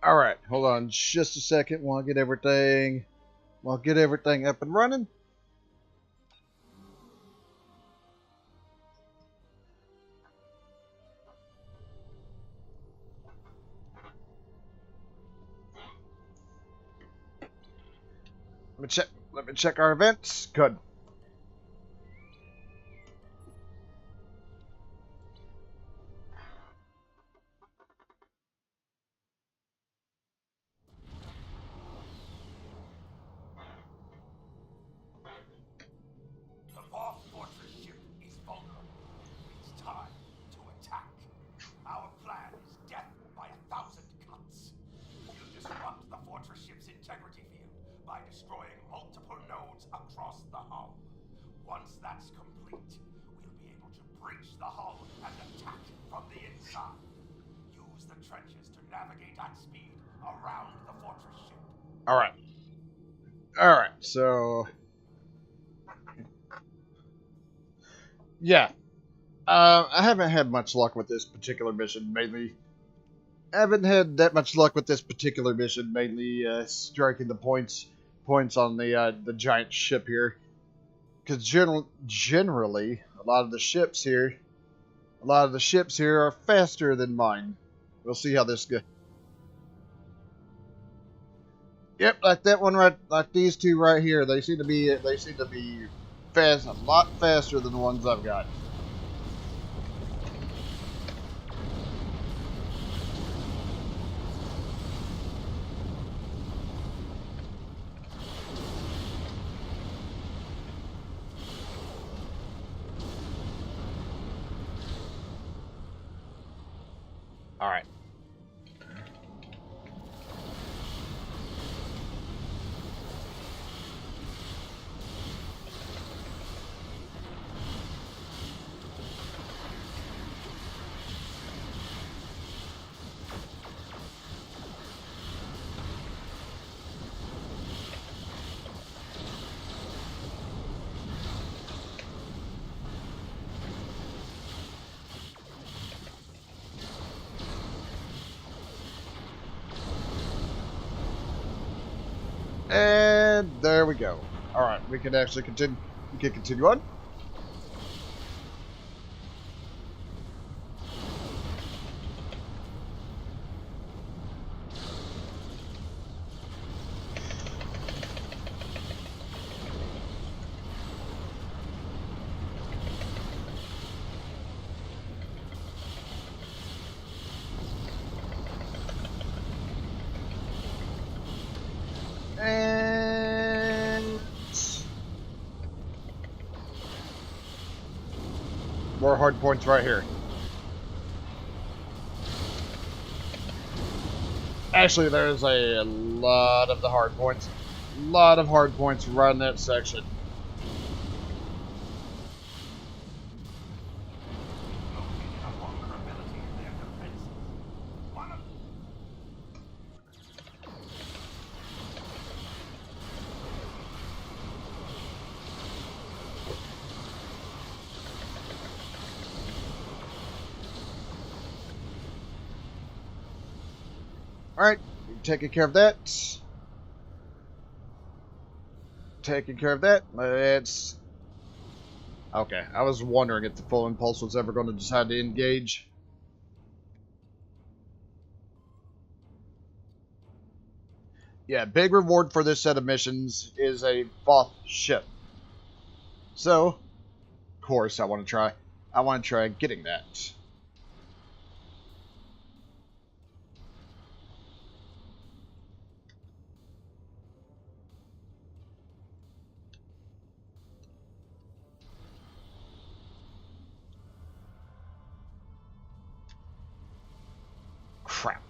All right, hold on just a second while I get everything up and running. Let me check our events. Good. The fourth fortress ship is vulnerable. It's time to attack. Our plan is death by 1,000 cuts. We'll disrupt the fortress ship's integrity field by destroying multiple nodes across the hull. Once that's complete, we'll be able to breach the hull and attack from the inside. Use the trenches to navigate at speed around the fortress ship. All right. So, yeah. I haven't had much luck with this particular mission. Mainly, I haven't had that much luck with this particular mission. Mainly, striking the points on the giant ship here. Because generally, a lot of the ships here are faster than mine. We'll see how this goes. Yep, like that one right, like these two right here. They seem to be fast, a lot faster than the ones I've got. All right. And there we go. All right, we can actually continue. We can continue on. And more hard points right here. Actually, there's a lot of the hard points. A lot of hard points right in that section. Alright, taking care of that. Let's... Okay, I was wondering if the full impulse was ever going to decide to engage. Yeah, big reward for this set of missions is a Voth ship. So, of course, I want to try getting that. Crap.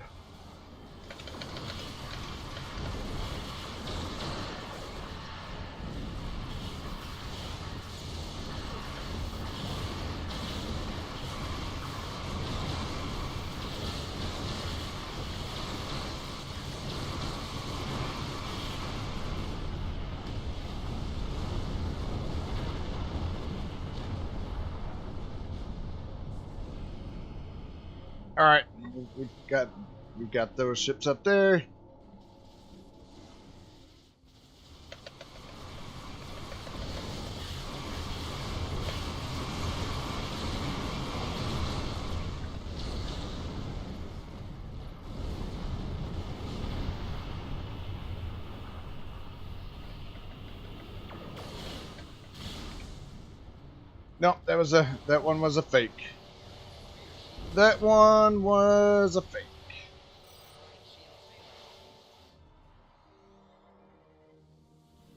Alright, we got We got those ships up there. No, that one was a fake. That one was a fake.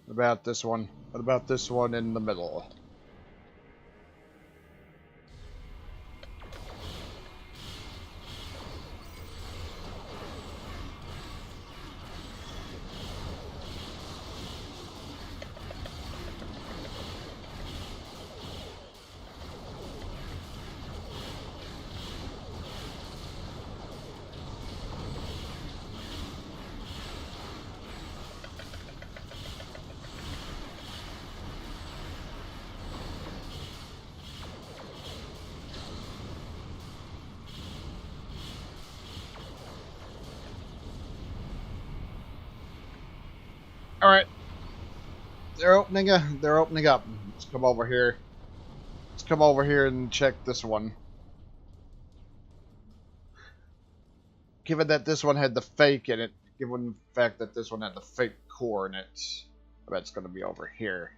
What about this one? What about this one in the middle? All right, they're opening up. Let's come over here. Let's come over here and check this one. Given that this one had the fake in it, given the fact that this one had the fake core in it, I bet it's going to be over here.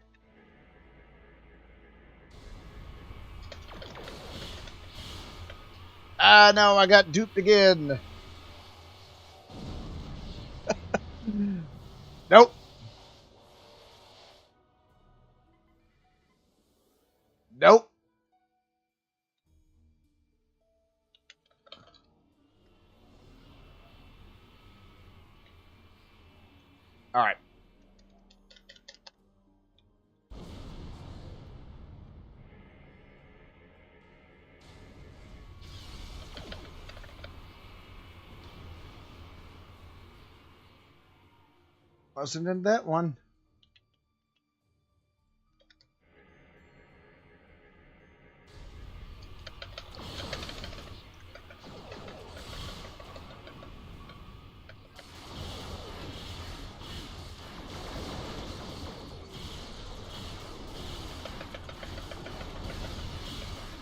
Ah, no, I got duped again. Nope. Nope. All right. Wasn't in that one.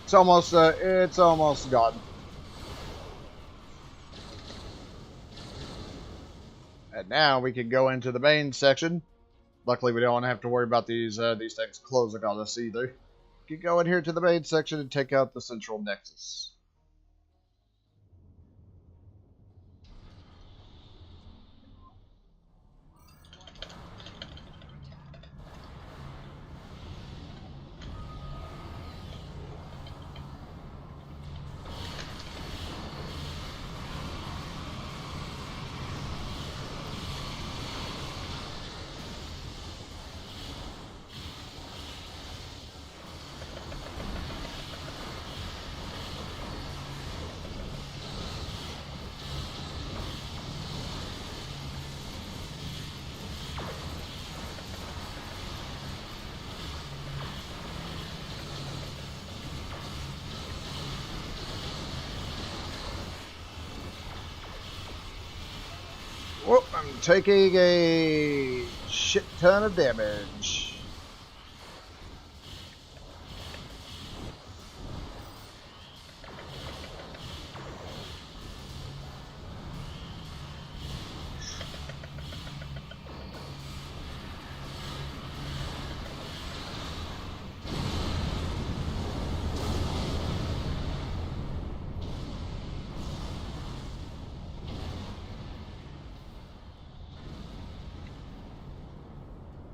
It's almost gone. And now we can go into the main section. Luckily, we don't have to worry about these things closing on us either. We can go in here to the main section and take out the central nexus. Whoop, I'm taking a shit ton of damage.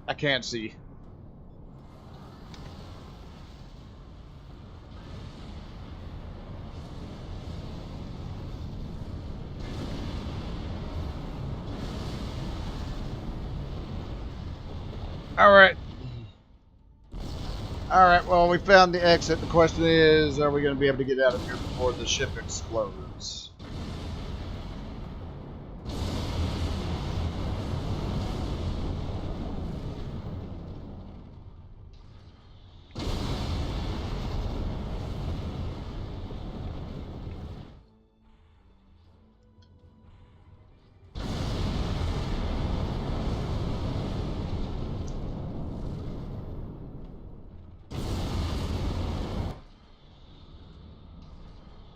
I can't see. Alright. Alright, well, we found the exit. The question is, are we going to be able to get out of here before the ship explodes?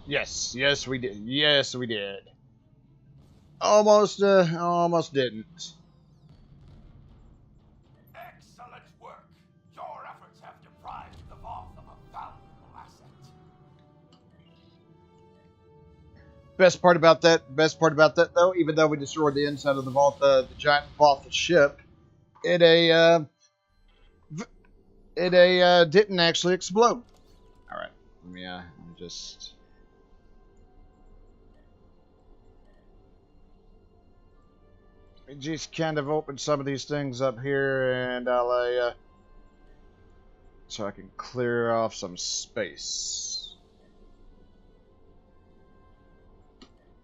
Yes, yes, we did. Yes, we did. Almost didn't. Excellent work. Your efforts have deprived the Voth of a valuable asset. Best part about that, though, even though we destroyed the inside of the vault, the giant vault ship, it didn't actually explode. All right, let me just. Let me just kind of open some of these things up here, and I'll so I can clear off some space.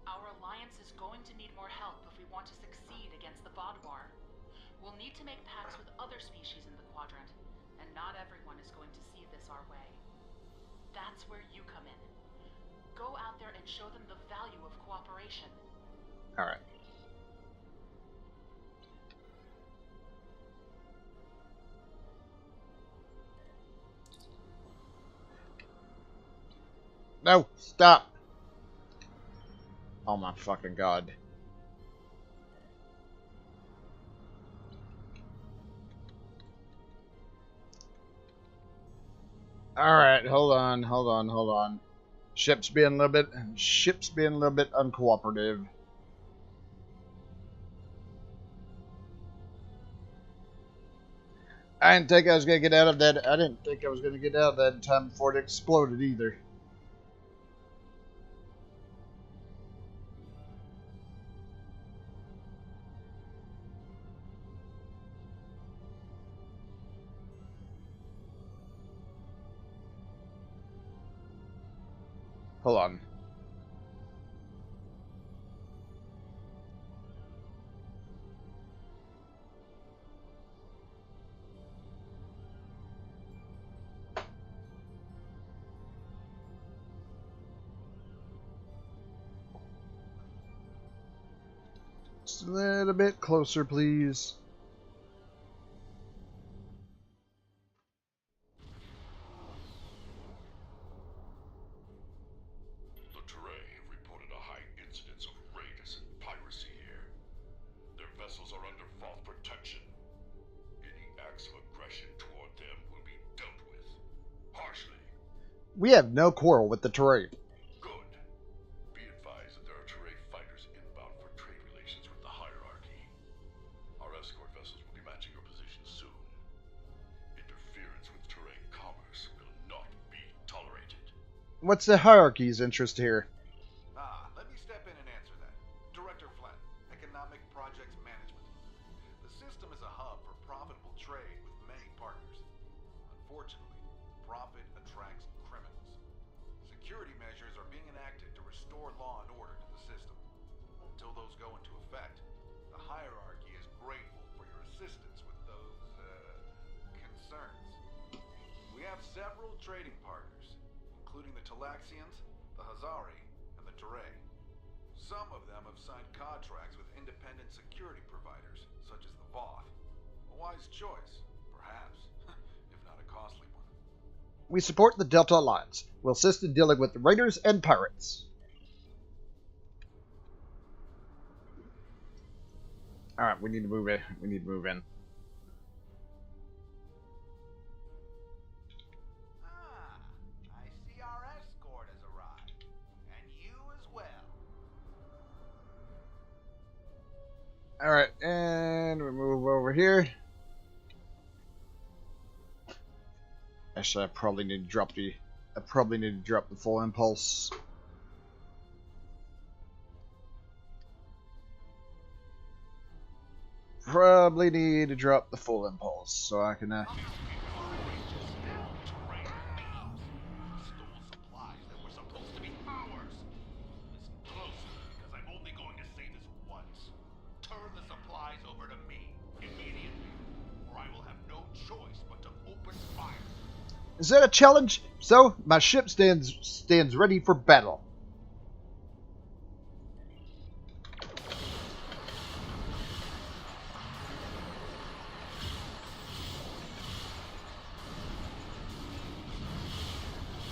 Our alliance is going to need more help if we want to succeed against the Bodwar. We'll need to make pacts with other species in the quadrant, and not everyone is going to see this our way. That's where you come in. Go out there and show them the value of cooperation. All right. No, stop. Oh my fucking god. Alright, hold on. Ship's being a little bit uncooperative. I didn't think I was gonna get out of that. I didn't think I was gonna get out of that in time before it exploded either. Hold on. Just a little bit closer, please. The Teray have reported a high incidence of raiders and piracy here. Their vessels are under Voth protection. Any acts of aggression toward them will be dealt with harshly. We have no quarrel with the Teray. Good. Be advised that there are Teray fighters inbound for trade relations with the hierarchy. Our escort vessels will be matching your position soon. Interference with Teray commerce will not be tolerated. What's the hierarchy's interest here? Let me step in and answer that. Director Flynn, Economic Projects Management. The system is a hub for profitable trade with many partners. Unfortunately, profit attracts criminals. Security measures are being enacted to restore law and order to the system. Until those go into effect, the hierarchy is grateful for your assistance with those, concerns. We have several trading partners, including the Talaxians, the Hazari, and the Teray. Some of them have signed contracts with independent security providers, such as the Voth. A wise choice, perhaps, if not a costly one. We support the Delta Alliance. We'll assist in dealing with raiders and pirates. Alright, we need to move in. I see our escort has arrived. And you as well. Alright, and we move over here. Actually, I probably need to drop the full impulse. Probably need to drop the full impulse so I can Stole supplies that were supposed to be ours. Listen closely, because I'm only going to say this once. Turn the supplies over to me immediately, or I will have no choice but to open fire. Is that a challenge? So, my ship stands ready for battle.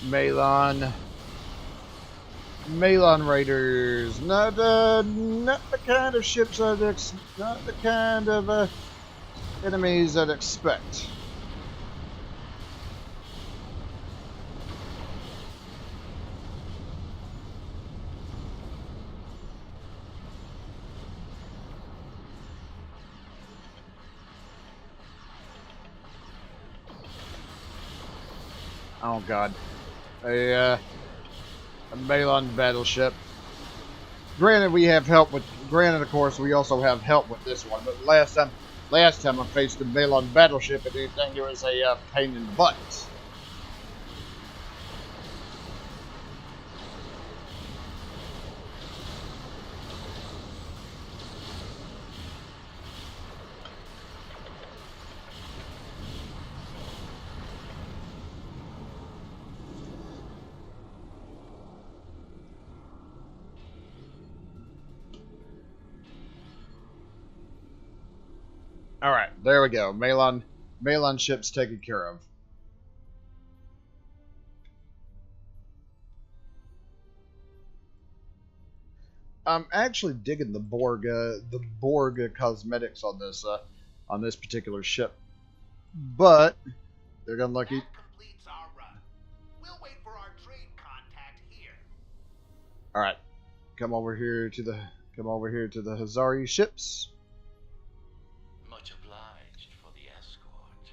Malon. Malon Raiders. Not the kind of ships not the kind of enemies I'd expect. Oh god. A Malon battleship. Granted, we have help with. Granted, of course, we also have help with this one. But last time I faced a Malon battleship, I didn't think it was a pain in the butt. Alright, there we go. Malon ship's taken care of. I'm actually digging the Borg cosmetics on this particular ship, but they're gonna lucky. That completes our run. We'll wait for our trade contact here. All right, come over here to the Hazari ships. Much obliged for the escort.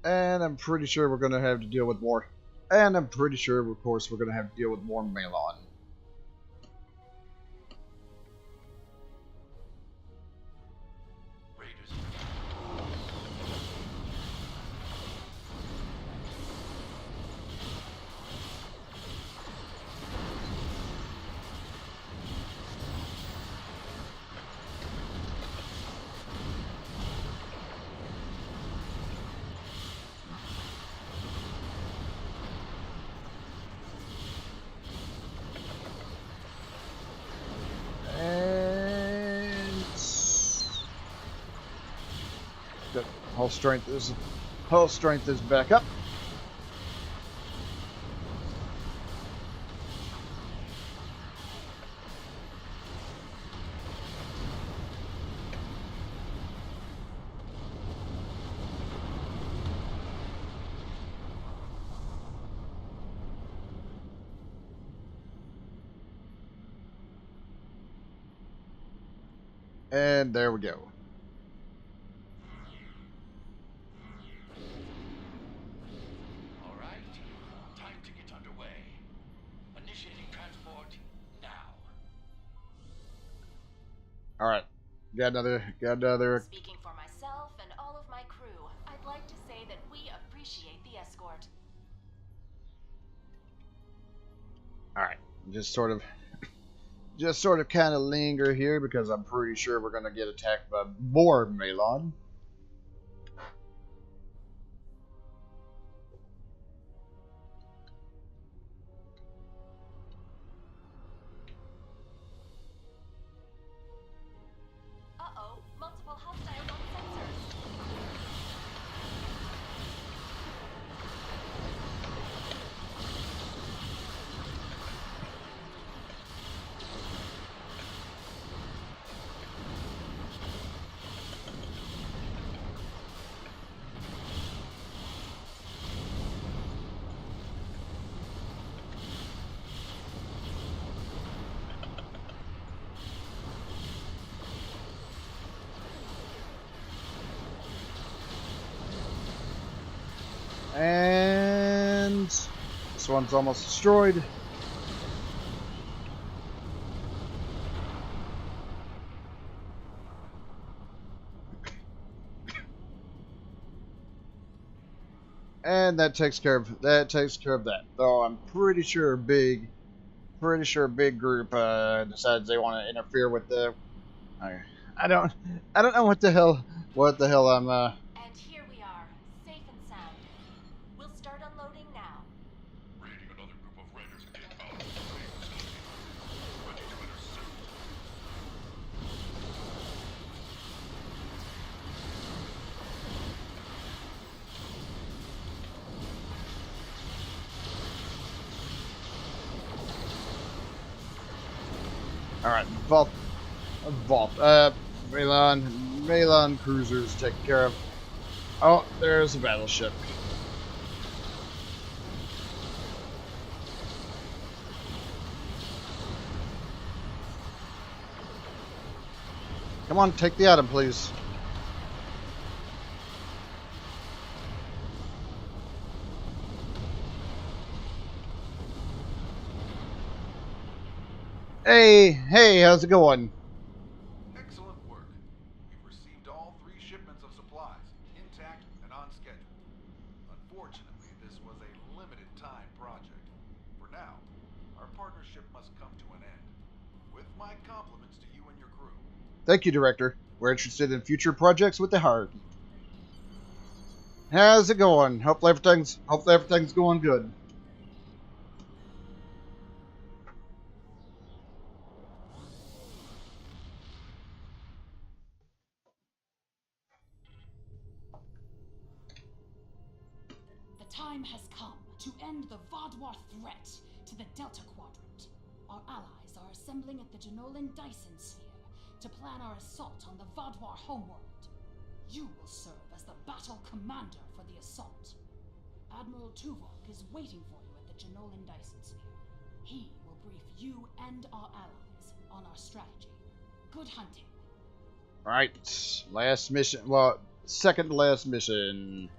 And I'm pretty sure we're gonna have to deal with more. And I'm pretty sure, of course, we're gonna have to deal with more Malon. Raiders. And the hull strength is back up. And there we go. All right. Time to get underway. Initiating transport now. All right, got another. Speaking for myself and all of my crew, I'd like to say that we appreciate the escort. All right, just sort of kind of linger here because I'm pretty sure we're gonna get attacked by more Malon. Uh-oh, multiple hostiles on sensors. And this one's almost destroyed. And that takes care of that. Though I'm pretty sure a big group decides they want to interfere with the. I don't know what the hell I'm And here we are, safe and sound. We'll start unloading now. Raiding another group of raiders inbound from the trade facility. Ready to intercept. Alright, Vault. Malon cruisers taken care of. Oh, there's a battleship. Come on, take the item, please. Hey, how's it going? Excellent work. We've received all 3 shipments of supplies, intact and on schedule. Unfortunately, this was a limited time project. For now, our partnership must come to an end. With my compliments to you and your crew. Thank you, Director. We're interested in future projects with the hierarchy. How's it going? Hopefully everything's going good. The time has come to end the Vaadwaur threat to the Delta Quadrant. Our allies are assembling at the Jenolan Dyson Sphere to plan our assault on the Vaadwaur homeworld. You will serve as the battle commander for the assault. Admiral Tuvok is waiting for you at the Jenolan Dyson Sphere. He will brief you and our allies on our strategy. Good hunting. Right, last mission. Well, second to last mission.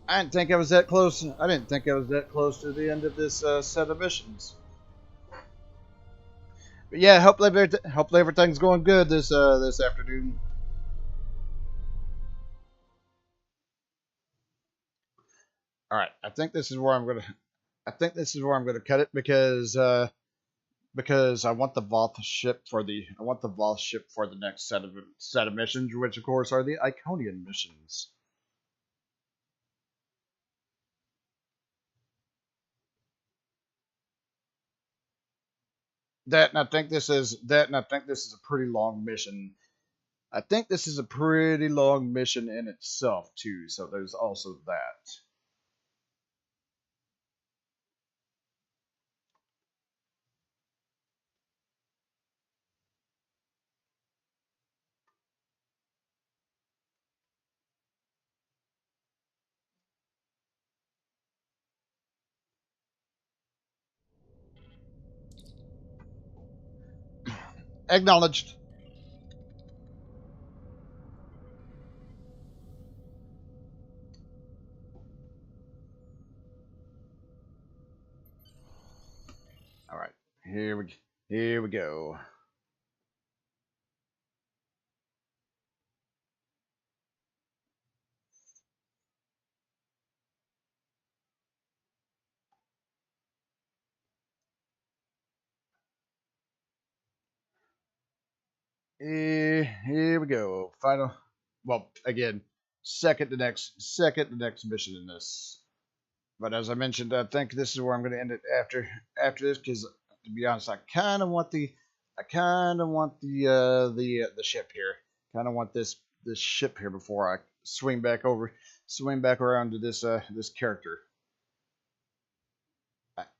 I didn't think I was that close. I didn't think I was that close to the end of this set of missions. But yeah, hopefully everything's going good this afternoon. All right, I think this is where I'm gonna cut it because I want the Vault ship for the next set of missions, which of course are the Iconian missions. And I think this is a pretty long mission. I think this is a pretty long mission in itself too. So there's also that. Acknowledged. All right, here we go. Here we go. Final. Well, again, second to next mission in this. But as I mentioned, I think this is where I'm going to end it after this, because to be honest, I kind of want the ship here. Kind of want this ship here before I swing back around to this character.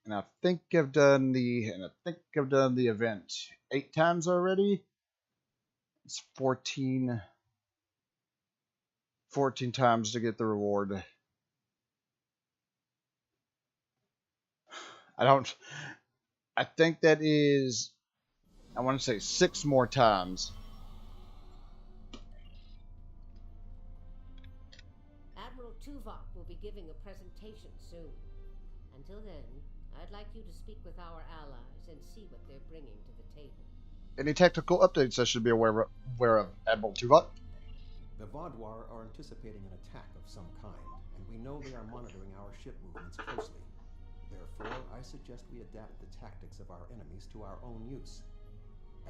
And I think I've done the event 8 times already. It's 14 times to get the reward. I think that is, I want to say 6 more times. Admiral Tuvok will be giving a presentation soon. Until then, I'd like you to speak with our allies and see what they're bringing to the table. Any tactical updates I should be aware of, Admiral Tuvok? The Vaadwaur are anticipating an attack of some kind, and we know they are monitoring our ship movements closely. Therefore, I suggest we adapt the tactics of our enemies to our own use.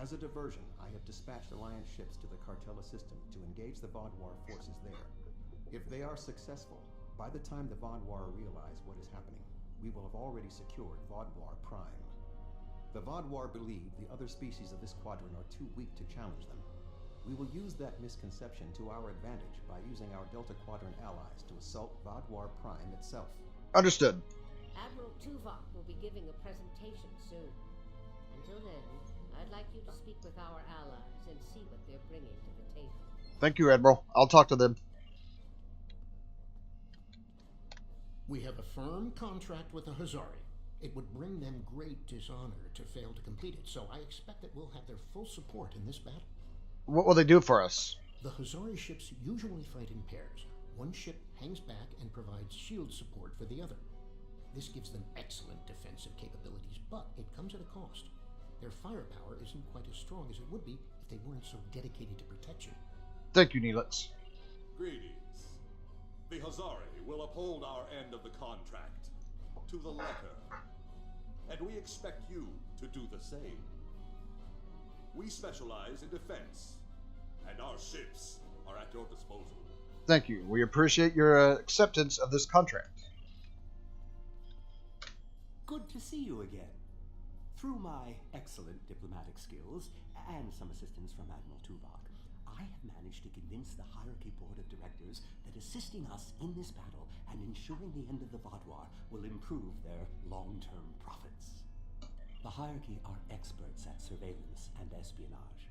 As a diversion, I have dispatched Alliance ships to the Cartella system to engage the Vaadwaur forces there. If they are successful, by the time the Vaadwaur realize what is happening, we will have already secured Vaadwaur Prime. The Vaadwaur believe the other species of this quadrant are too weak to challenge them. We will use that misconception to our advantage by using our Delta Quadrant allies to assault Vaadwaur Prime itself. Understood. Admiral Tuvok will be giving a presentation soon. Until Thank you, Admiral. I'll talk to them. We have a firm contract with the Hazari. It would bring them great dishonor to fail to complete it, so I expect that we'll have their full support in this battle. What will they do for us? The Hazari ships usually fight in pairs. One ship hangs back and provides shield support for the other. This gives them excellent defensive capabilities, but it comes at a cost. Their firepower isn't quite as strong as it would be if they weren't so dedicated to protection. Thank you, Neelix. Greetings. The Hazari will uphold our end of the contract to the letter, and we expect you to do the same. We specialize in defense, and our ships are at your disposal. Thank you. We appreciate your acceptance of this contract. Good to see you again. Through my excellent diplomatic skills and some assistance from Admiral Tuvok, I have managed to convince the Hierarchy Board of Directors that assisting us in this battle and ensuring the end of the Vaadwaur will improve their long-term profits. The Hierarchy are experts at surveillance and espionage.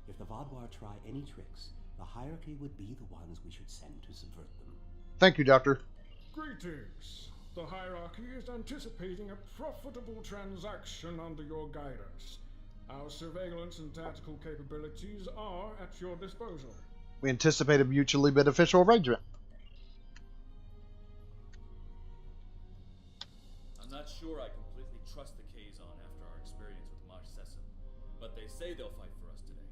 If the Vaadwaur try any tricks, the Hierarchy would be the ones we should send to subvert them. Thank you, Doctor. Greetings. The Hierarchy is anticipating a profitable transaction under your guidance. Our surveillance and tactical capabilities are at your disposal. We anticipate a mutually beneficial arrangement. I'm not sure I completely trust the Kazon after our experience with Maj Sesson, but they say they'll fight for us today.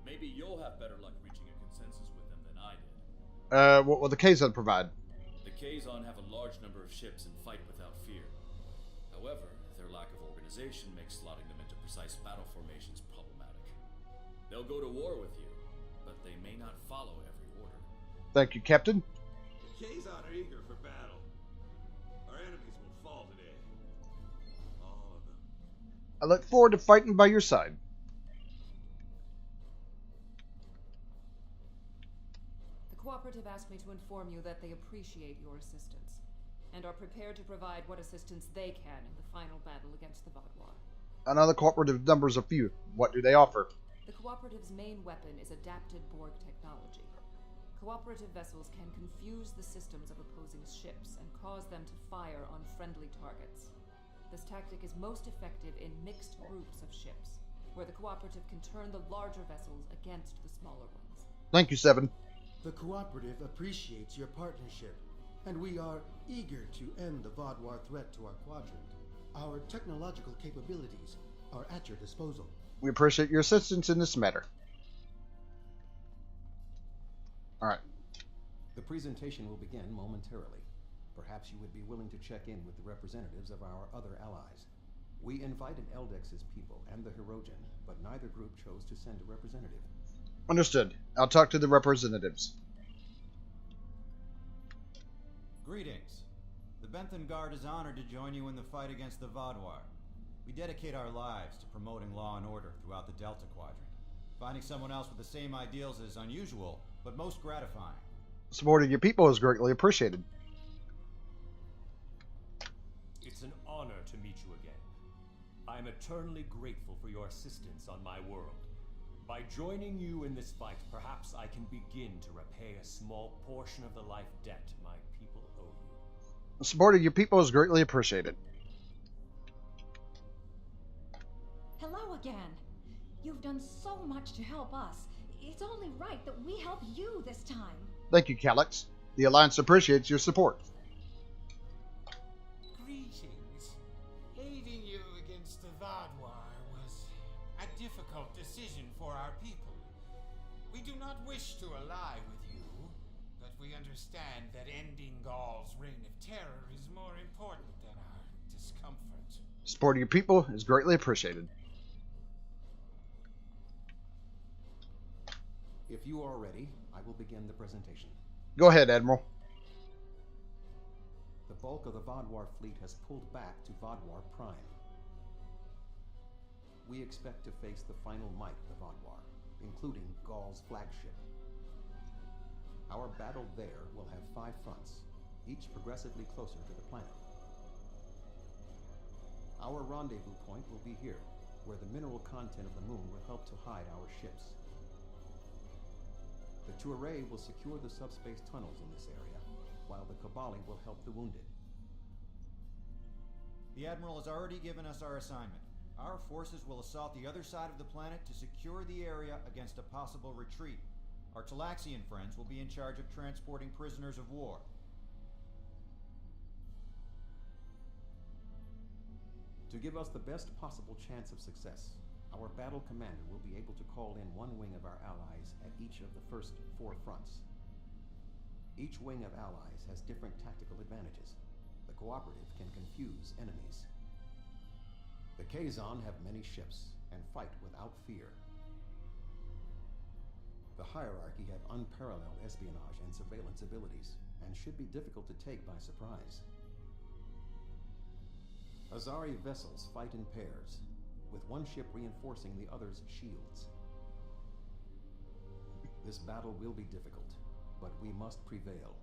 Maybe you'll have better luck reaching a consensus with them than I did. What will the Kazon provide? The Kazon have a large number of ships and fight without fear. However, their lack of organization makes slotting them into precise battle formations problematic. They'll go to war with you, but they may not follow every order. Thank you, Captain. The Kazon are eager for battle. Our enemies will fall today. All of them. I look forward to fighting by your side. The Cooperative asked me to inform you that they appreciate your assistance, and are prepared to provide what assistance they can in the final battle against the Vaadwaur. I know the Cooperative numbers a few. What do they offer? The Cooperative's main weapon is adapted Borg technology. Cooperative vessels can confuse the systems of opposing ships and cause them to fire on friendly targets. This tactic is most effective in mixed groups of ships, where the Cooperative can turn the larger vessels against the smaller ones. Thank you, Seven. The Cooperative appreciates your partnership, and we are eager to end the Vaadwaur threat to our quadrant. Our technological capabilities are at your disposal. We appreciate your assistance in this matter. Alright. The presentation will begin momentarily. Perhaps you would be willing to check in with the representatives of our other allies. We invited Eldex's people and the Hirogen, but neither group chose to send a representative. Understood. I'll talk to the representatives. Greetings. The Benthan Guard is honored to join you in the fight against the Vaadwaur. We dedicate our lives to promoting law and order throughout the Delta Quadrant. Finding someone else with the same ideals is unusual, but most gratifying. Supporting your people is greatly appreciated. It's an honor to meet you again. I am eternally grateful for your assistance on my world. By joining you in this fight, perhaps I can begin to repay a small portion of the life debt my people owe you. Supporting your people is greatly appreciated. Hello again. You've done so much to help us. It's only right that we help you this time. Thank you, Calyx. The Alliance appreciates your support. Greetings. Aiding you against the Vaadwaur was a difficult decision for our people. We do not wish to ally with you, but we understand that ending Gaul's reign of terror is more important than our discomfort. Supporting your people is greatly appreciated. If you are ready, I will begin the presentation. Go ahead, Admiral. The bulk of the Vaadwaur fleet has pulled back to Vaadwaur Prime. We expect to face the final might of the Vaadwaur, including Gaul's flagship. Our battle there will have 5 fronts, each progressively closer to the planet. Our rendezvous point will be here, where the mineral content of the moon will help to hide our ships. The Touré will secure the subspace tunnels in this area, while the Qapla will help the wounded. The Admiral has already given us our assignment. Our forces will assault the other side of the planet to secure the area against a possible retreat. Our Talaxian friends will be in charge of transporting prisoners of war. To give us the best possible chance of success, our battle commander will be able to call in one wing of our allies at each of the first 4 fronts. Each wing of allies has different tactical advantages. The cooperative can confuse enemies. The Kazon have many ships and fight without fear. The hierarchy have unparalleled espionage and surveillance abilities, and should be difficult to take by surprise. Azari vessels fight in pairs, with one ship reinforcing the other's shields. This battle will be difficult, but we must prevail.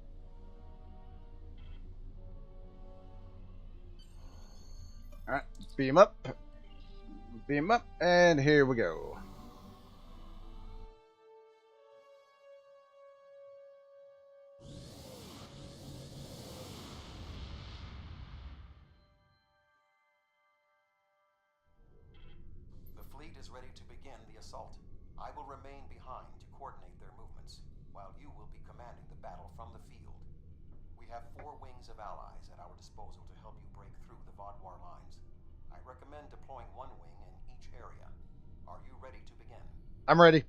Alright, beam up, and here we go. The fleet is ready to begin the assault. I will remain behind to coordinate their movements, while you will be commanding the battle from the field. We have 4 wings of allies at our disposal to help you break through the Vaadwaur lines. I recommend deploying 1 wing in each area. Are you ready to begin? I'm ready.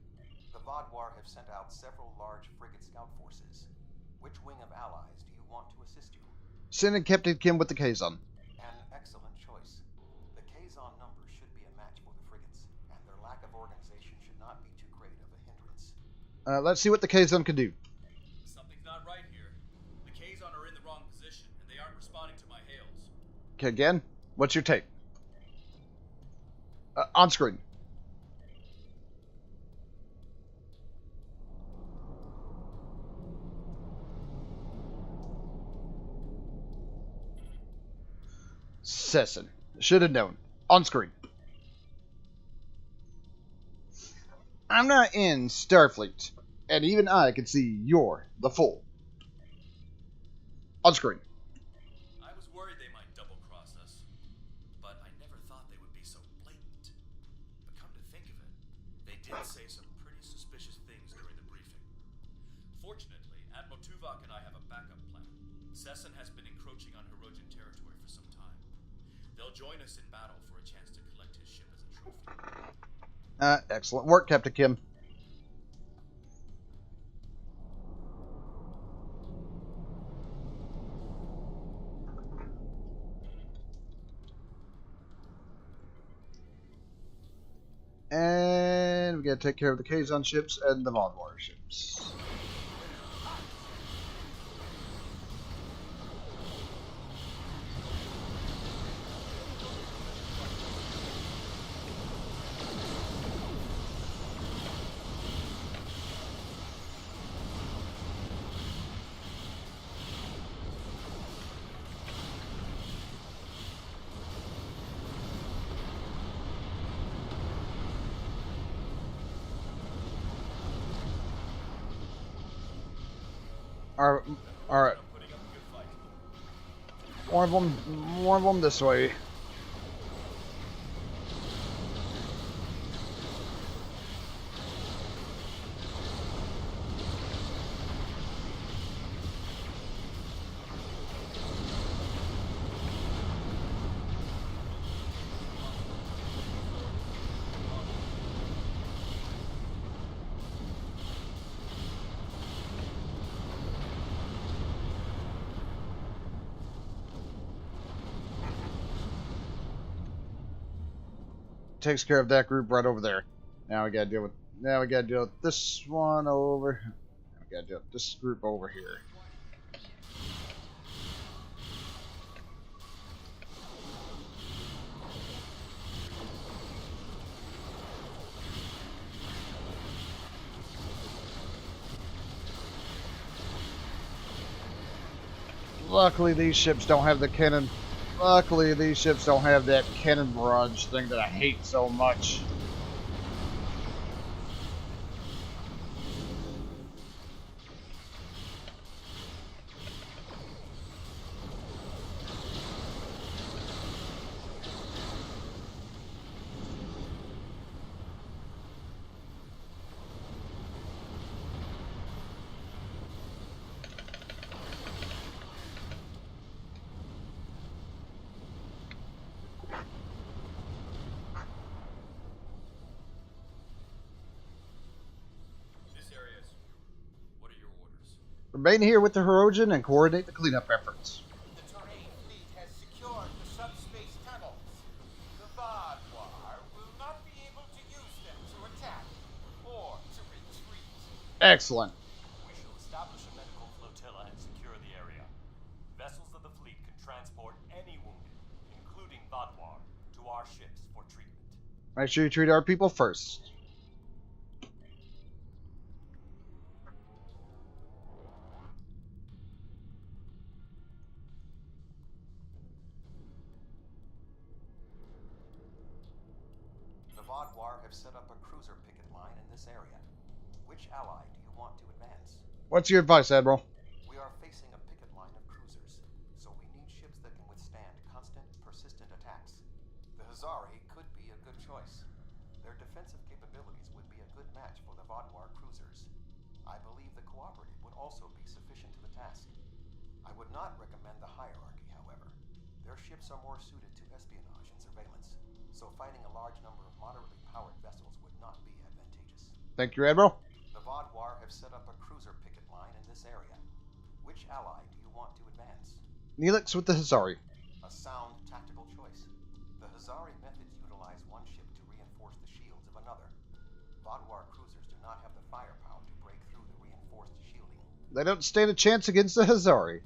The Vaadwaur have sent out several large frigate scout forces. Which wing of allies do you want to assist you? Sending Captain Kim with the Kazon. An excellent choice. The Kazon numbers should be a match for the frigates, and their lack of organization should not be too great of a hindrance. Let's see what the Kazon can do. Something's not right here. The Kazon are in the wrong position, and they aren't responding to my hails. Okay, again, what's your take? On screen. Sesson. Should have known. On screen. I'm not in Starfleet, and even I can see you're the fool. On screen. I was worried they might double-cross us, but I never thought they would be so blatant. But come to think of it, they did say some pretty suspicious things during the briefing. Fortunately, Admiral Tuvok and I have a backup plan. Sesson has been encroaching on Hirogen territory for some time. They'll join us in battle for a chance to collect his ship as a trophy. Excellent work, Captain Kim. And we gotta take care of the Kazon ships and the Vaadwaur ships. Alright. More of them this way. Takes care of that group right over there. Now we gotta deal with this one over. We gotta deal with this group over here. Luckily these ships don't have the cannon. Luckily, these ships don't have that cannon barrage thing that I hate so much. Remain here with the Hirogen and coordinate the cleanup efforts. The terrain fleet has secured the subspace tunnels. The Vaadwaur will not be able to use them to attack or to retreat. Excellent. We shall establish a medical flotilla and secure the area. Vessels of the fleet can transport any wounded, including Vaadwaur, to our ships for treatment. Make sure you treat our people first. The Vaadwaur have set up a cruiser picket line in this area. Which ally do you want to advance? What's your advice, Admiral? We are facing a picket line of cruisers, so we need ships that can withstand constant, persistent attacks. The Hazari could be a good choice. Their defensive capabilities would be a good match for the Vaadwaur cruisers. I believe the Cooperative would also be sufficient to the task. I would not recommend the Hierarchy, however. Their ships are more suited to espionage and surveillance, so fighting a large number of moderately powered vessels would not be advantageous. Thank you, Admiral. The Vaadwaur have set up a cruiser picket line in this area. Which ally do you want to advance? Neelix with the Hazari. A sound tactical choice. The Hazari methods utilize one ship to reinforce the shields of another. Vaadwaur cruisers do not have the firepower to break through the reinforced shielding. They don't stand a chance against the Hazari.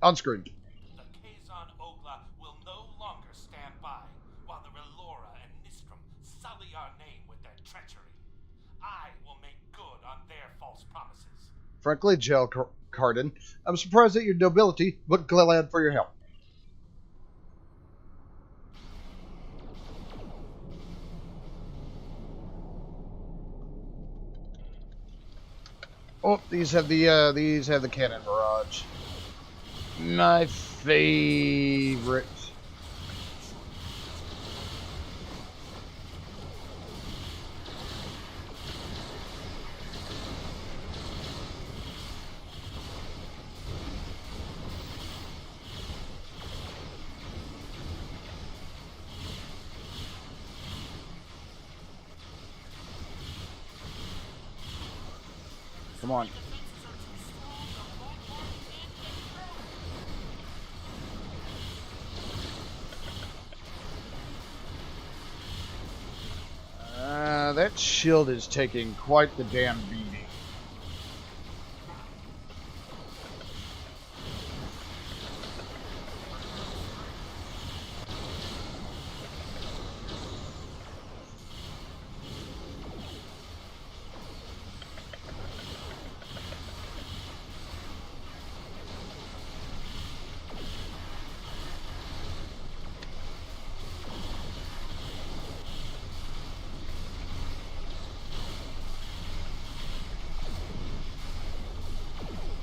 On screen. The Kazon Ogla will no longer stand by while the Relora and Nistrum sully our name with their treachery. I will make good on their false promises. Frankly, Gel Carden, I'm surprised at your nobility, but glad for your help. Oh, these have the cannon barrage. My favorite. Come on. That shield is taking quite the damn beating.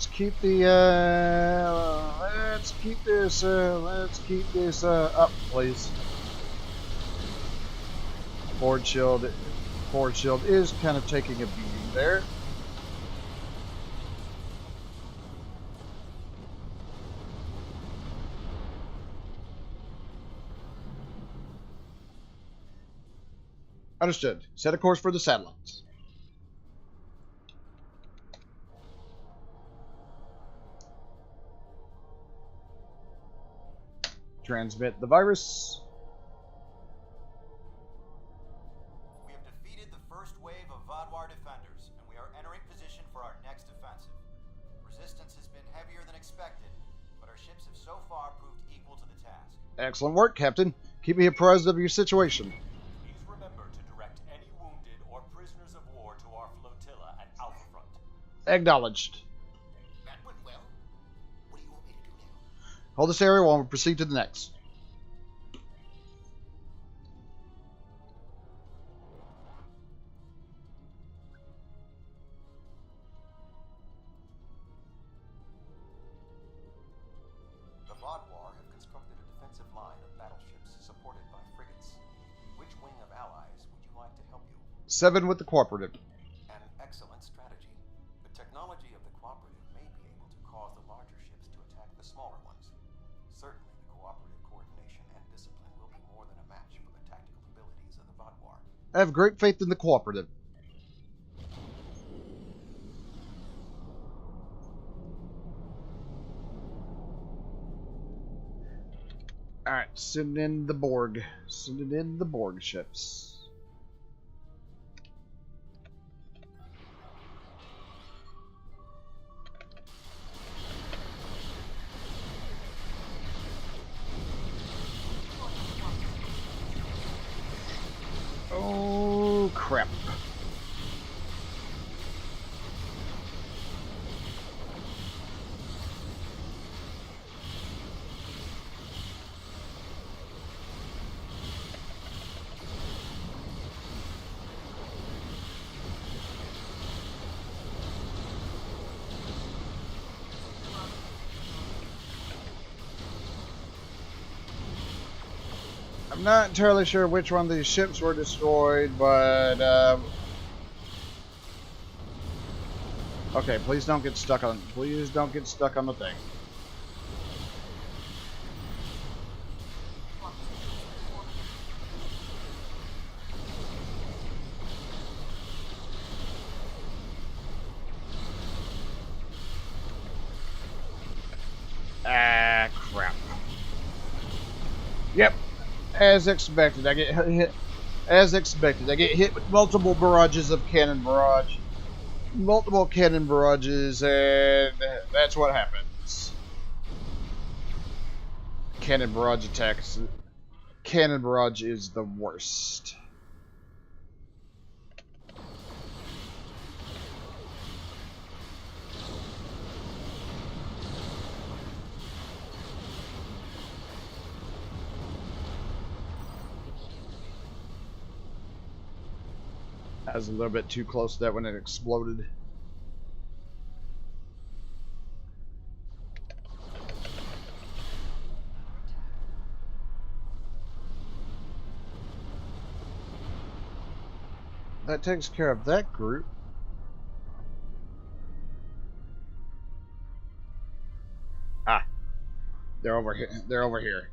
Let's keep this up, please. Forward shield is kind of taking a beating there. Understood. Set a course for the satellites. Transmit the virus. We have defeated the first wave of Vaadwaur defenders, and we are entering position for our next offensive. Resistance has been heavier than expected, but our ships have so far proved equal to the task. Excellent work, Captain. Keep me apprised of your situation. Please remember to direct any wounded or prisoners of war to our flotilla at Alpha Front. Acknowledged. That went well. What do you want me to do now? Hold this area while we proceed to the next. The Vaadwaur have constructed a defensive line of battleships supported by frigates. Which wing of allies would you like to help you? 7 with the Cooperative. An excellent strategy. The technology of the Cooperative may be able to cause the larger ships to attack the smaller ones. Certainly the Cooperative I have great faith in the cooperative. Alright, sending in the Borg. Sending in the Borg ships. Oh, crap. I'm not entirely sure which one of these ships were destroyed, but okay, please don't get stuck on. Please don't get stuck on the thing. Ah, crap. Yep. As expected, I get hit. As expected, I get hit with multiple barrages of cannon barrage, multiple cannon barrages, and that's what happens. Cannon barrage attacks. Cannon barrage is the worst. I was a little bit too close to that when it exploded. That takes care of that group. Ah, they're over here. They're over here.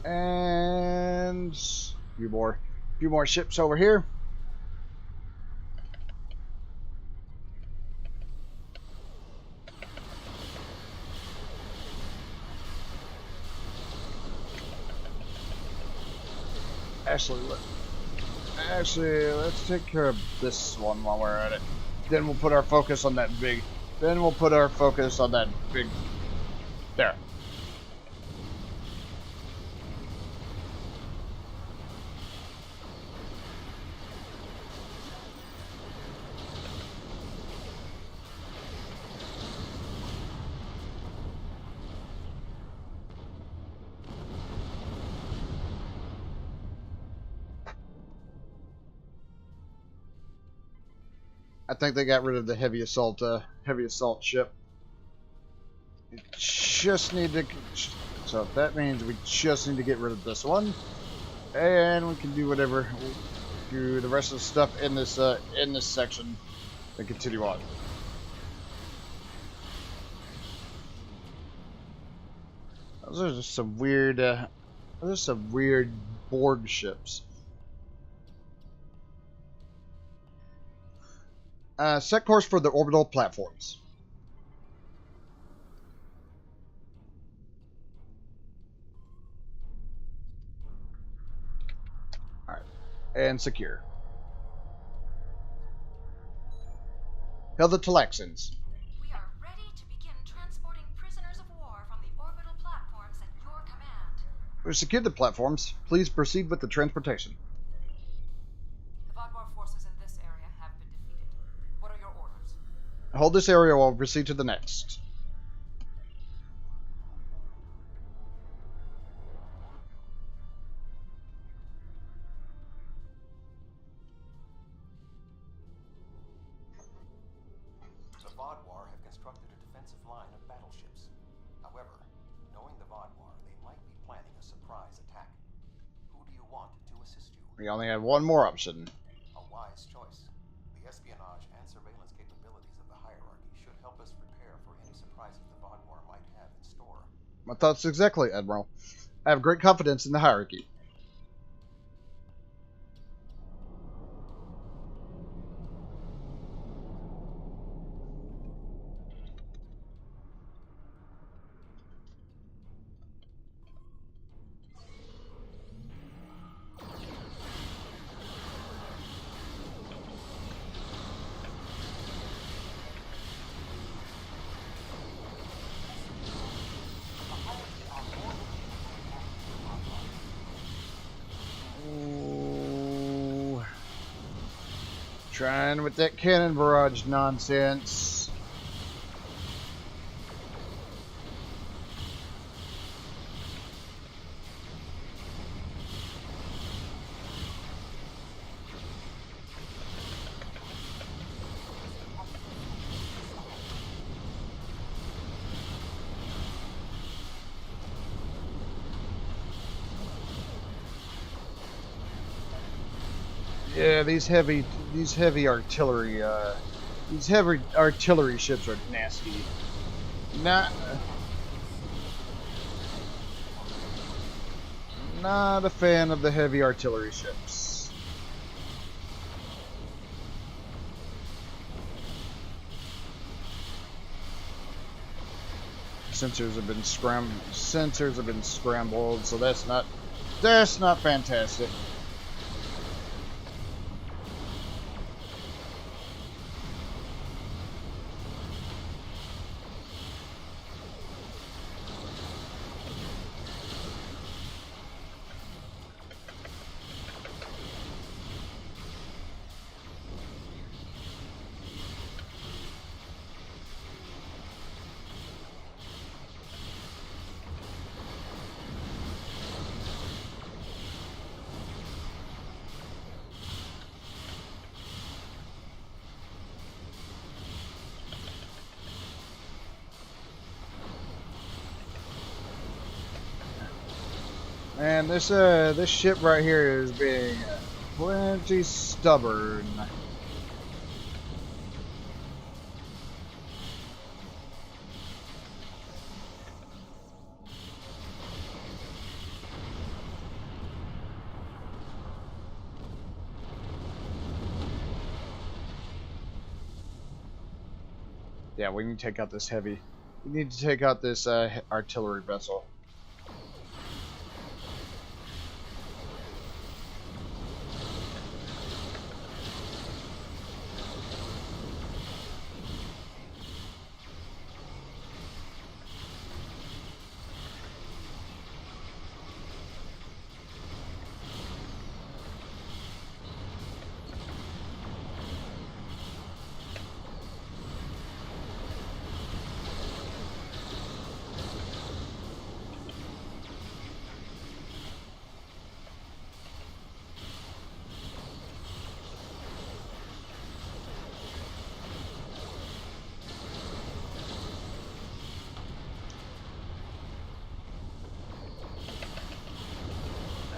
And a few more ships over here. Actually, let's take care of this one while we're at it. Then we'll put our focus on that big. Then we'll put our focus on that big. There. I think they got rid of the heavy assault ship. We just need to. So that means we just need to get rid of this one, and we can do whatever. We'll do the rest of the stuff in this section, and continue on. Those are just some weird. Those are some weird Borg ships. Set course for the orbital platforms. Alright. And secure. Hail the Talaxans. We are ready to begin transporting prisoners of war from the orbital platforms at your command. We've secured the platforms. Please proceed with the transportation. The Vadwar forces in this area have been defeated. What are your orders? Hold this area while we proceed to the next. defensive line of battleships. However, knowing the Vodwar, they might be planning a surprise attack. Who do you want to assist you? We only have one more option. A wise choice. The espionage and surveillance capabilities of the hierarchy should help us prepare for any surprises the Vodwar might have in store. My thoughts exactly, Admiral. I have great confidence in the hierarchy. Trying with that cannon barrage nonsense. Yeah, these heavy artillery ships are nasty. Not a fan of the heavy artillery ships. Sensors have been scrambled, so that's not fantastic. And this ship right here is being plenty stubborn. Yeah, we need to take out this heavy. We need to take out this artillery vessel.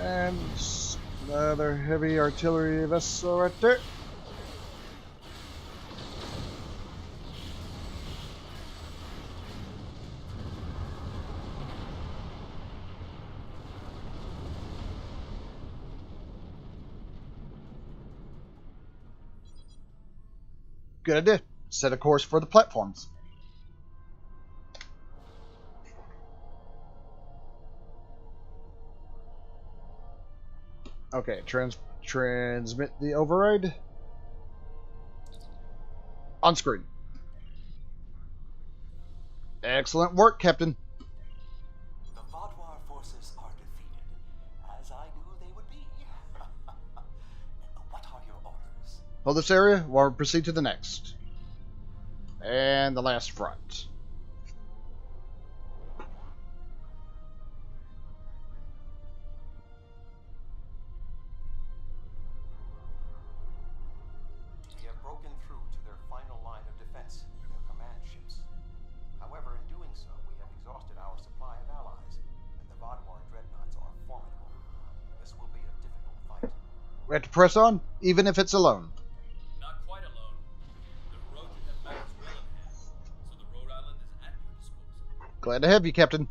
And another heavy artillery vessel right there. Good idea. Set a course for the platforms. Okay, transmit the override. On screen. Excellent work, Captain. The Vodwar forces are defeated, as I knew they would be. What are your orders? Hold this area while we proceed to the next. And the last front. We have broken through to their final line of defense, their command ships. We have to press on, even if it's alone. Not quite alone. The erosion has matters well in hand, so the Rhode Island is at your disposal. Glad to have you, Captain.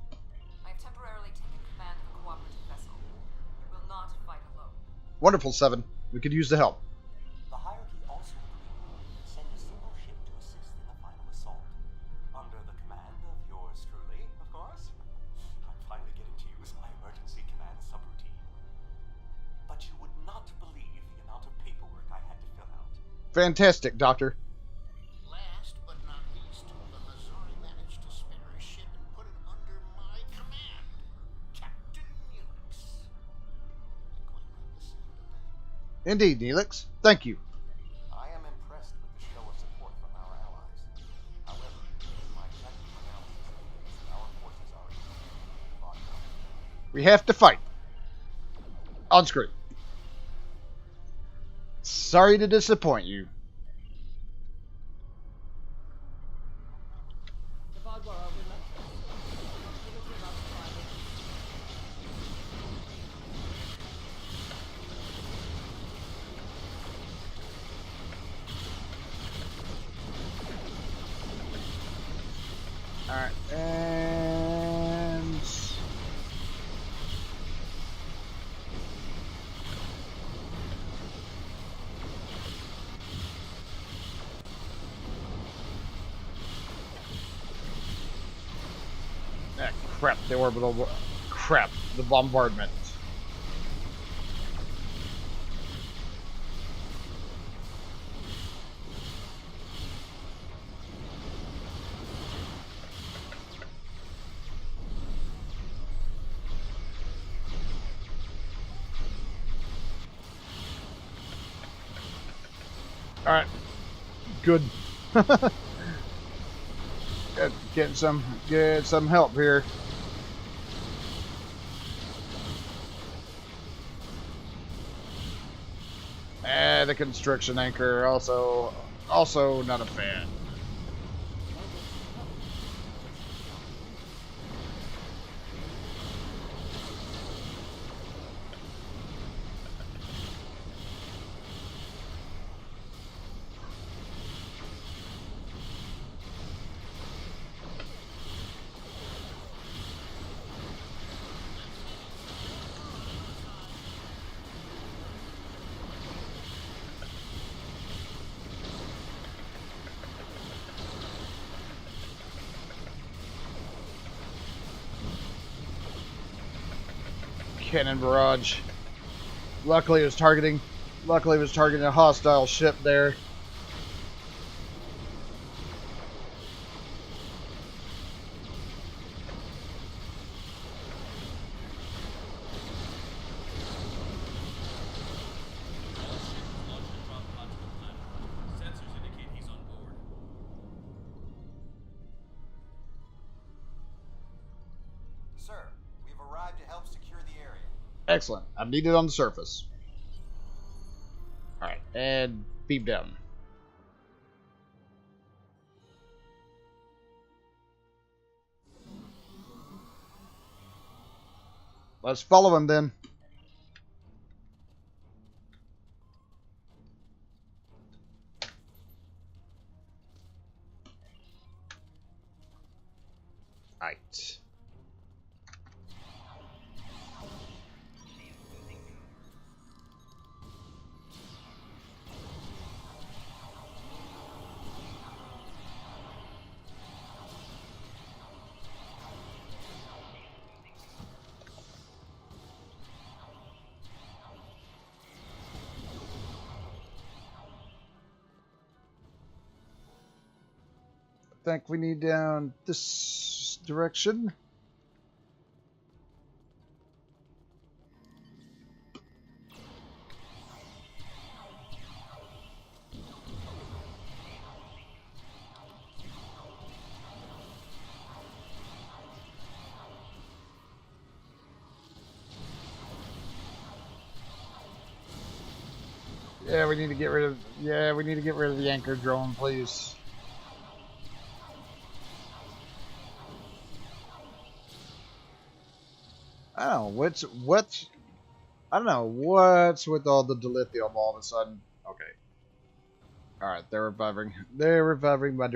I've temporarily taken command of a cooperative vessel. You will not fight alone. Wonderful, Seven. We could use the help. The hierarchy also agreed to send a single ship to assist in the final assault. Under the command of yours truly, of course. I'm finally getting to use my emergency command subroutine. But you would not believe the amount of paperwork I had to fill out. Fantastic, Doctor. Last but not least, the Hazari managed to spare a ship and put it under my command. Captain Neelix. I quite like the sound of that. Indeed, Neelix. Thank you. I am impressed with the show of support from our allies. However, my technical analysis indicates that our forces are in fought. We have to fight. On screen. Sorry to disappoint you. The Vaadwaur are relentless. Hostility about to fire. Alright, and... Ah, crap, the orbital... Crap, the bombardment. Alright. Good. Get some help here. The construction anchor also not a fan. Cannon barrage. Luckily it was targeting a hostile ship there. Sensors indicate he's on board. Sir, we've arrived to help secure the area. Excellent. I'm needed on the surface. Alright, and beam down. Let's follow him then. Right. I think we need down this direction. Yeah, we need to get rid of the anchor drone, please. I don't know, I don't know what's with all the dilithium all of a sudden. Okay. Alright, they're reviving. They're reviving my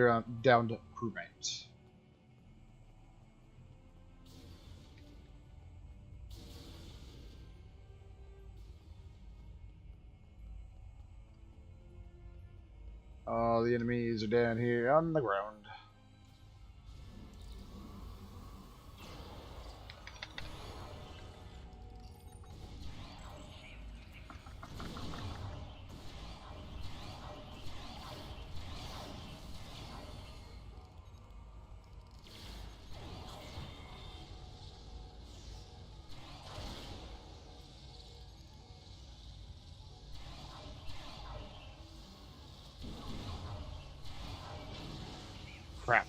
downed crewmates. All the enemies are down here on the ground. Crap.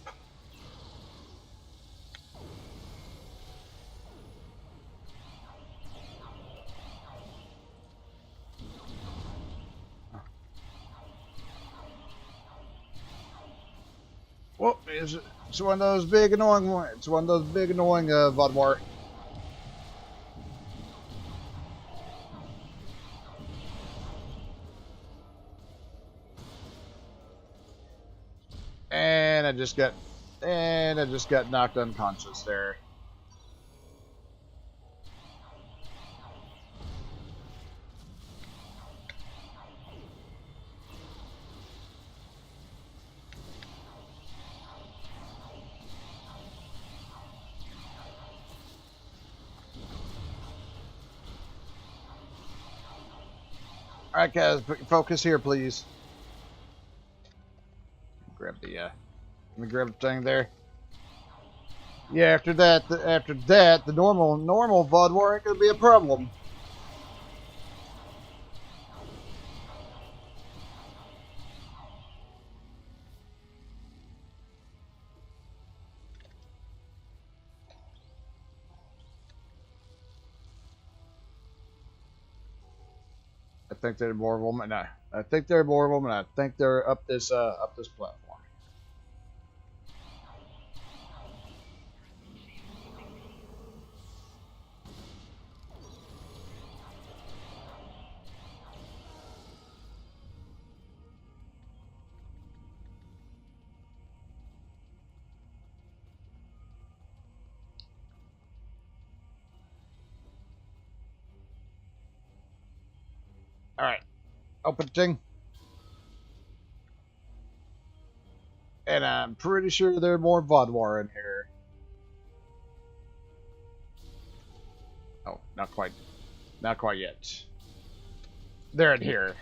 Well, it's one of those big annoying ones. It's one of those big annoying Vodwar. And I just got knocked unconscious there. Alright guys, focus here please. Grab the let me grab the thing there. Yeah, after that the normal Vodwar ain't gonna be a problem. I think there are more women. No, I think there are more women. I think they're up this platform. All right, open thing. And I'm pretty sure there are more Vodwar in here. Oh, not quite. Not quite yet. They're in here.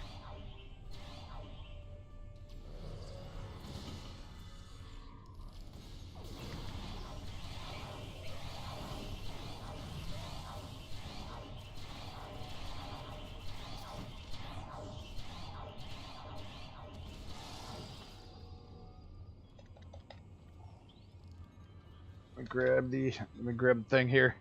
Let me grab the thing here.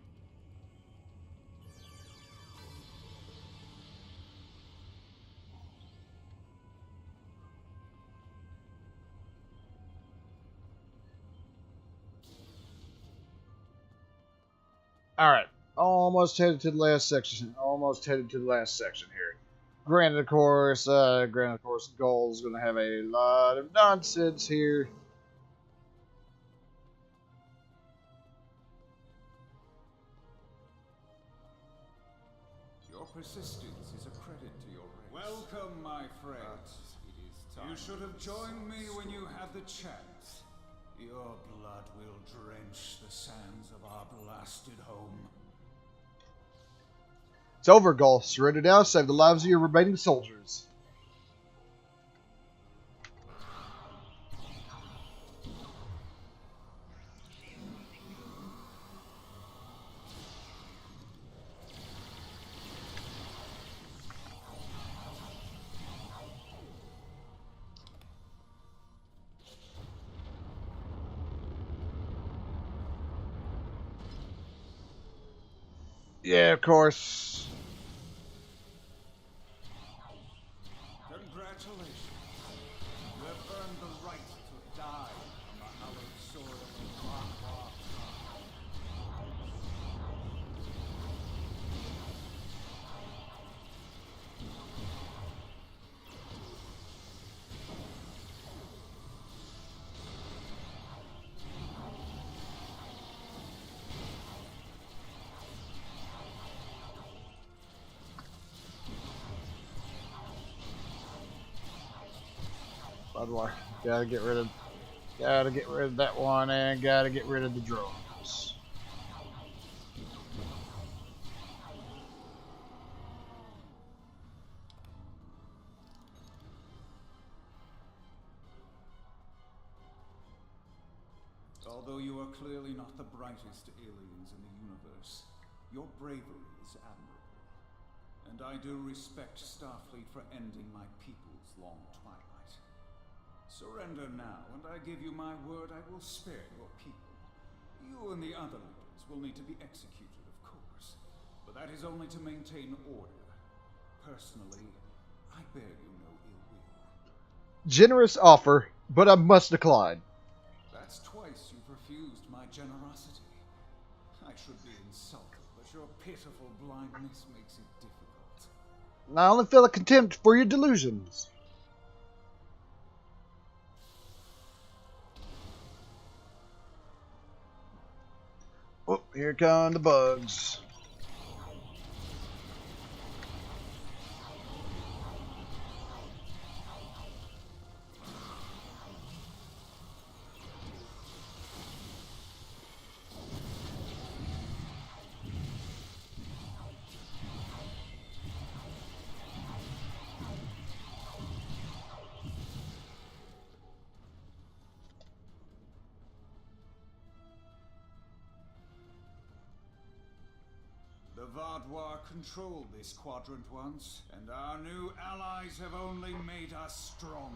Alright, almost headed to the last section. Almost headed to the last section here. Granted, of course, Gull's gonna have a lot of nonsense here. Your persistence is a credit to your race. Welcome, my friends. You should have joined me when you had the chance. Your blood will drench the sands of our blasted home. It's over, Gull. Surrender now. Save the lives of your remaining soldiers. Yeah, of course. Congratulations. You have earned the right to die on the hallowed sword of the Qapla. Vaadwaur. Gotta get rid of that one, and gotta get rid of the drones. Although you are clearly not the brightest aliens in the universe, your bravery is admirable. And I do respect Starfleet for ending my people's long twilight. Surrender now, and I give you my word I will spare your people. You and the other leaders will need to be executed, of course, but that is only to maintain order. Personally, I bear you no ill will. Generous offer, but I must decline. That's twice you've refused my generosity. I should be insulted, but your pitiful blindness makes it difficult. I only feel a contempt for your delusions. Oh, here come the bugs. The Vaadwaur controlled this quadrant once, and our new allies have only made us stronger.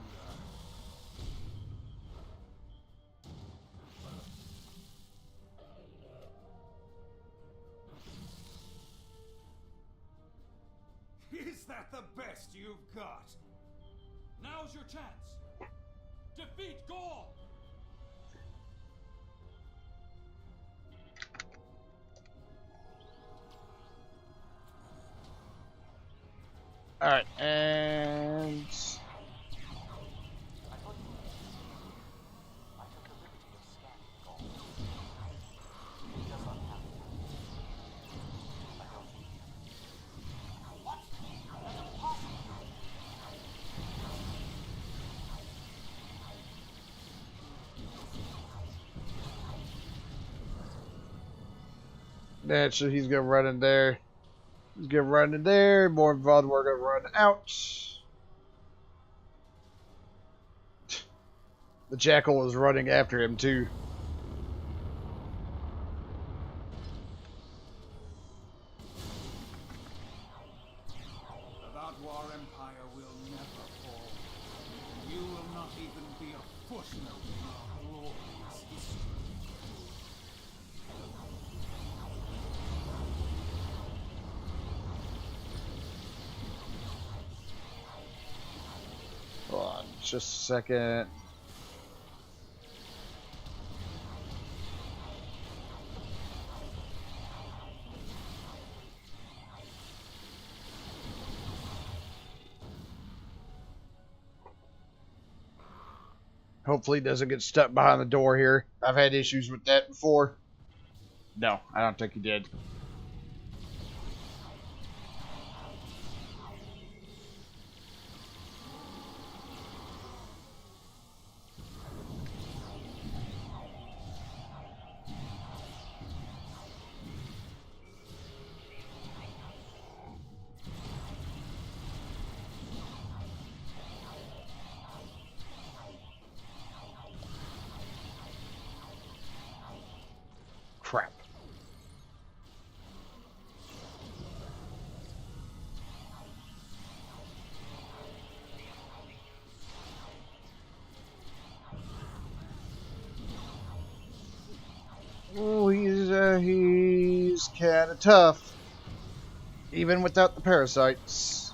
Is that the best you've got? Now's your chance. Defeat Gaul. Alright, and... Naturally, he's gonna run in there. He's gonna run in there. More Vaadwaur gonna run out. The Jackal is running after him too. The Vaadwaur Empire will never fall. You will not even be a footnote in our glorious history. Hold on, just a second. Hopefully he doesn't get stuck behind the door here. I've had issues with that before. No, I don't think he did. Crap. Oh, he's kind of tough, even without the parasites.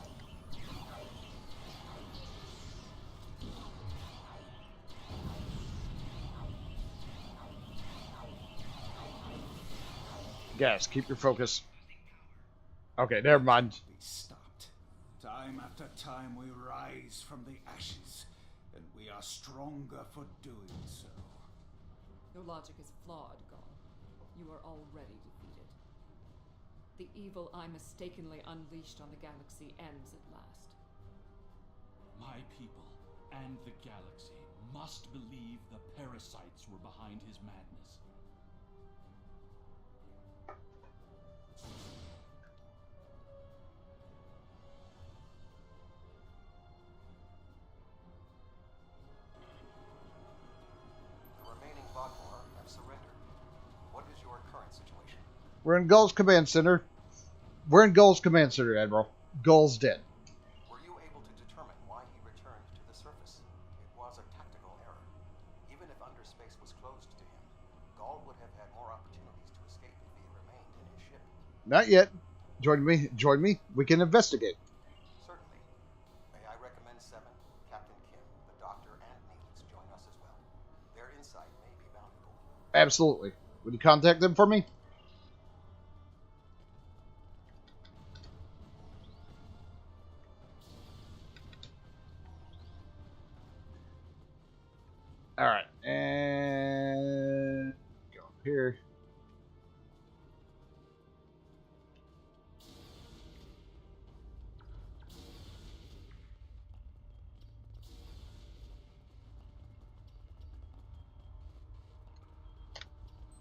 Guys, keep your focus. Okay, never mind. Be stopped. Time after time we rise from the ashes, and we are stronger for doing so. Your logic is flawed, Gaul. You are already defeated. The evil I mistakenly unleashed on the galaxy ends at last. My people and the galaxy must believe the parasites were behind his madness. The remaining Vodmar have surrendered. What is your current situation? We're in Gull's command center. We're in Gull's command center, Admiral. Gull's dead. Were you able to determine why he returned to the surface? It was a tactical error. Even if underspace was closed to him, Gull would have had more opportunities to escape if he had remained in his ship. Not yet. Join me. Join me. We can investigate. Certainly. May I recommend Seven, Captain Kim, the Doctor, and Neelix join us as well. Their insight may be valuable. Absolutely. Would you contact them for me? All right, and go up here.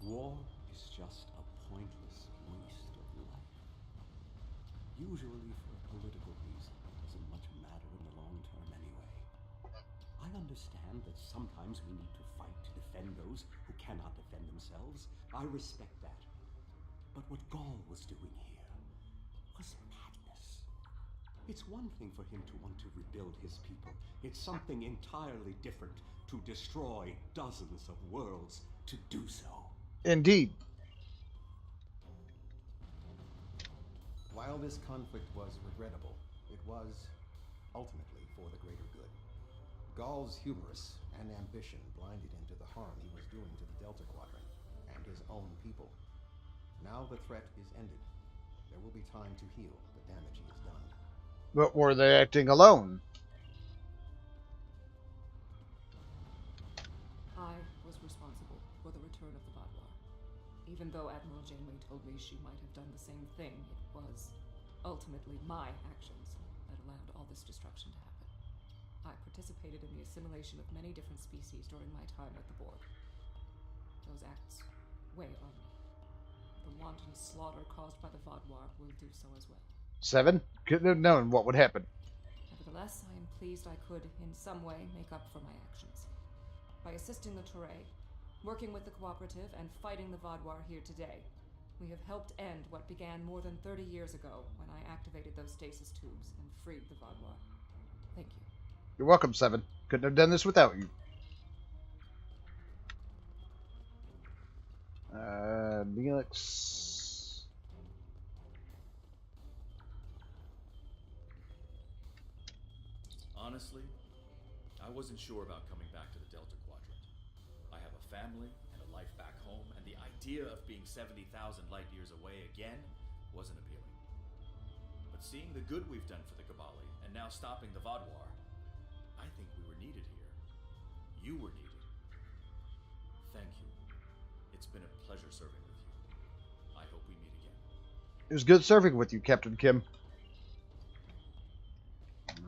War is just a pointless waste of life. Usually for a political reason, it doesn't much matter in the long term anyway. I understand that sometimes we need to fight to defend those who cannot defend themselves. I respect that. But what Gaul was doing here was madness. It's one thing for him to want to rebuild his people. It's something entirely different to destroy dozens of worlds to do so. Indeed. While this conflict was regrettable, it was ultimately for the greater good. Gaul's hubris and ambition blinded him to the harm he was doing to the Delta Quadrant and his own people. Now the threat is ended. There will be time to heal the damage he has done. But were they acting alone? I was responsible for the return of the Vodwar. Even though Admiral Janeway told me she might have done the same thing, it was ultimately my actions that allowed all this destruction to happen. I participated in the assimilation of many different species during my time at the Borg. Those acts weigh on me. The wanton slaughter caused by the Vodwar will do so as well. Seven? Couldn't have known what would happen. Nevertheless, I am pleased I could, in some way, make up for my actions. By assisting the Turay, working with the Cooperative, and fighting the Vodwar here today, we have helped end what began more than 30 years ago when I activated those stasis tubes and freed the Vodwar. Thank you. You're welcome, Seven. Couldn't have done this without you. Neelix. Honestly, I wasn't sure about coming back to the Delta Quadrant. I have a family and a life back home, and the idea of being 70,000 light years away again wasn't appealing. But seeing the good we've done for the Qapla, and now stopping the Vodwar, I think we were needed here. You were needed. Thank you. It's been a pleasure serving with you. I hope we meet again. It was good serving with you, Captain Kim.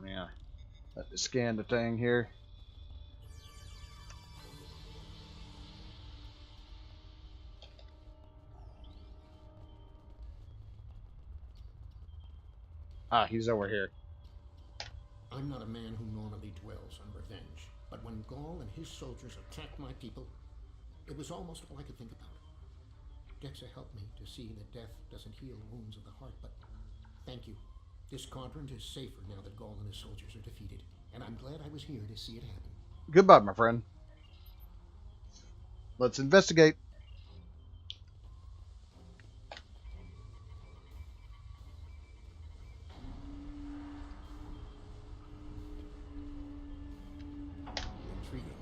Yeah. Let me scan the thing here. Ah, he's over here. I'm not a man who normally dwells on revenge, but when Gaul and his soldiers attacked my people, it was almost all I could think about. Dexa helped me to see that death doesn't heal wounds of the heart, but thank you. This quadrant is safer now that Gaul and his soldiers are defeated, and I'm glad I was here to see it happen. Goodbye, my friend. Let's investigate. Intriguing.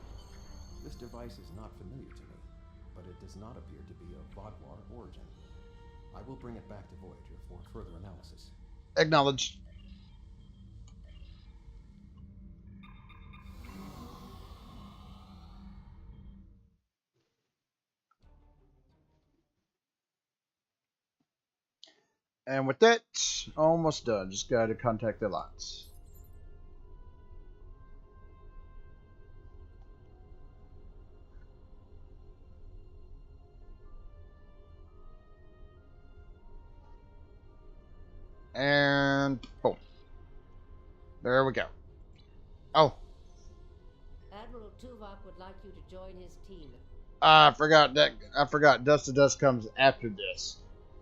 This device is not familiar to me, but it does not appear to be of Vodwar origin. I will bring it back to Voyager for further analysis. Acknowledged. And with that, almost done. Just got to contact the lots. And boom. There we go. Oh, Admiral Tuvok would like you to join his team. I forgot Dust to Dust comes after this.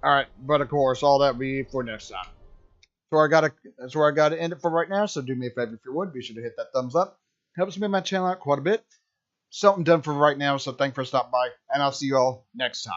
Alright, but of course, all that will be for next time. That's where I gotta end it for right now. So do me a favor if you would, be sure to hit that thumbs up. Helps me my channel out quite a bit. Something done for right now, so thanks for stopping by, and I'll see you all next time.